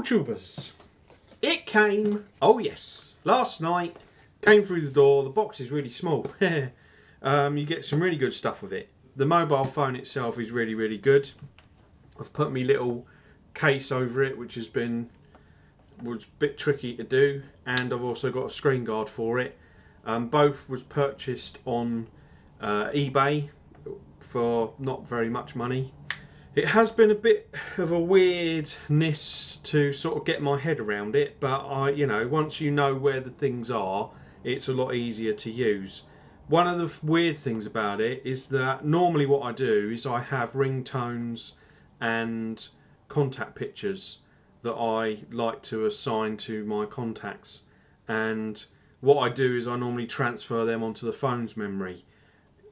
YouTubers, it came, oh yes, last night, came through the door. The box is really small. You get some really good stuff with it. The mobile phone itself is really, really good. I've put my little case over it, which was a bit tricky to do, and I've also got a screen guard for it. Both was purchased on eBay for not very much money. It has been a bit of a weirdness to sort of get my head around it, but once you know where the things are, it's a lot easier to use. One of the weird things about it is that normally what I do is I have ringtones and contact pictures that I like to assign to my contacts, and what I do is I normally transfer them onto the phone's memory.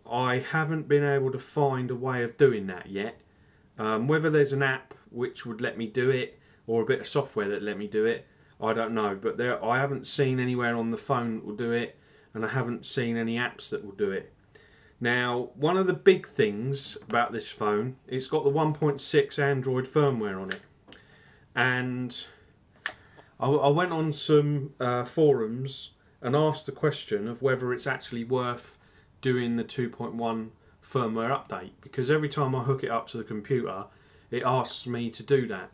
I haven't been able to find a way of doing that yet. Whether there's an app which would let me do it or a bit of software that let me do it, I don't know, but I haven't seen anywhere on the phone that will do it, and I haven't seen any apps that will do it. Now, one of the big things about this phone, it's got the 1.6 Android firmware on it, and I went on some forums and asked the question of whether it's actually worth doing the 2.1 firmware update, because every time I hook it up to the computer it asks me to do that.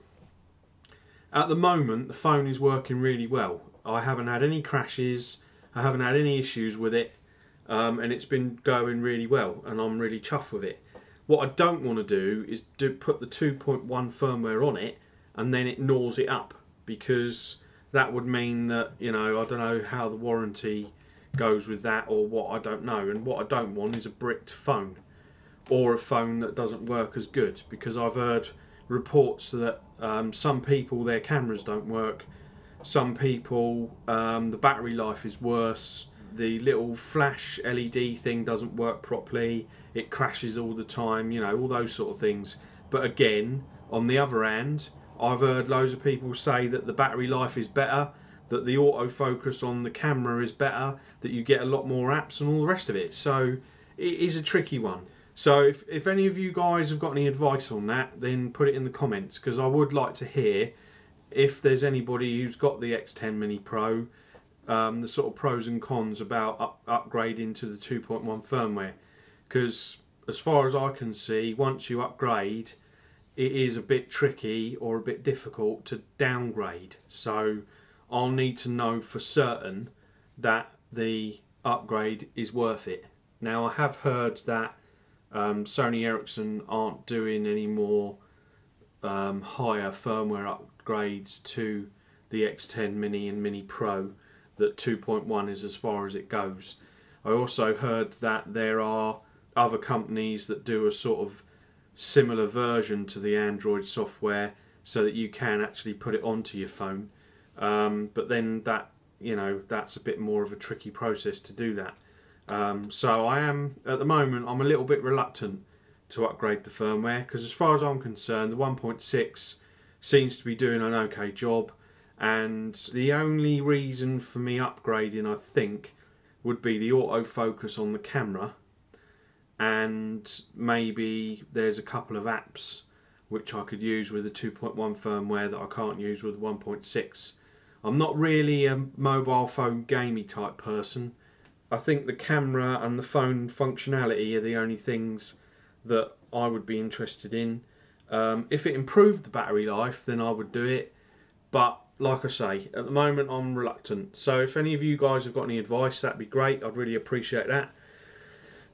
At the moment the phone is working really well. I haven't had any crashes, I haven't had any issues with it, and it's been going really well, and I'm really chuffed with it. What I don't want to do is put the 2.1 firmware on it and then it gnaws it up, because that would mean that, I don't know how the warranty goes with that or what, I don't know. And what I don't want is a bricked phone, or a phone that doesn't work as good, because I've heard reports that some people, their cameras don't work, some people the battery life is worse, the little flash LED thing doesn't work properly, it crashes all the time, all those sort of things. But again, on the other hand, I've heard loads of people say that the battery life is better, that the autofocus on the camera is better, that you get a lot more apps and all the rest of it. So it is a tricky one. So if any of you guys have got any advice on that, then put it in the comments, because I would like to hear if there's anybody who's got the X10 Mini Pro, the sort of pros and cons about upgrading to the 2.1 firmware. Because as far as I can see, once you upgrade, it is a bit tricky or a bit difficult to downgrade. So I'll need to know for certain that the upgrade is worth it. Now, I have heard that Sony Ericsson aren't doing any more higher firmware upgrades to the X10 Mini and Mini Pro, that 2.1 is as far as it goes. I also heard that there are other companies that do a sort of similar version to the Android software so that you can actually put it onto your phone, but then that, that's a bit more of a tricky process to do that. So I am, at the moment, I'm a little bit reluctant to upgrade the firmware, because as far as I'm concerned, the 1.6 seems to be doing an okay job, and the only reason for me upgrading, I think, would be the autofocus on the camera, and maybe there's a couple of apps which I could use with the 2.1 firmware that I can't use with the 1.6. I'm not really a mobile phone gamey type person. I think the camera and the phone functionality are the only things that I would be interested in. If it improved the battery life, then I would do it, but like I say, at the moment I'm reluctant. So if any of you guys have got any advice, that'd be great. I'd really appreciate that.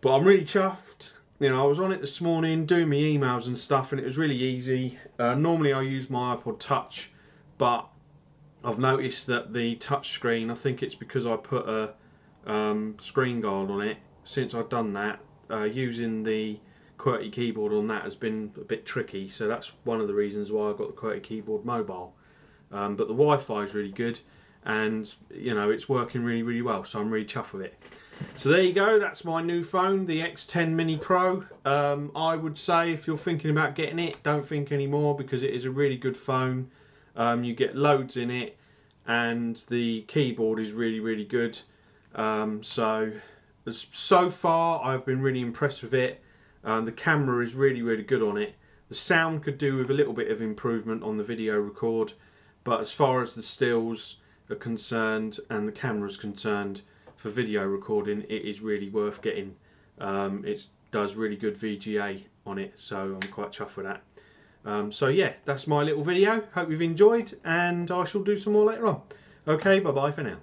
But I'm really chuffed. I was on it this morning doing my emails and stuff, and it was really easy. Normally I use my iPod Touch, but I've noticed that the touch screen, I think it's because I put a screen guard on it. Since I've done that, using the QWERTY keyboard on that has been a bit tricky, so that's one of the reasons why I got the QWERTY keyboard mobile. But the Wi-Fi is really good, and it's working really, really well, so I'm really chuffed with it. So there you go, that's my new phone, the X10 Mini Pro. I would say if you're thinking about getting it, don't think anymore, because it is a really good phone. You get loads in it, and the keyboard is really, really good. So far I've been really impressed with it. The camera is really, really good on it. The sound could do with a little bit of improvement on the video record, but as far as the stills are concerned and the camera's concerned for video recording, it is really worth getting. It does really good VGA on it, so I'm quite chuffed with that. So yeah, that's my little video. Hope you've enjoyed, and I shall do some more later on. Okay, bye bye for now.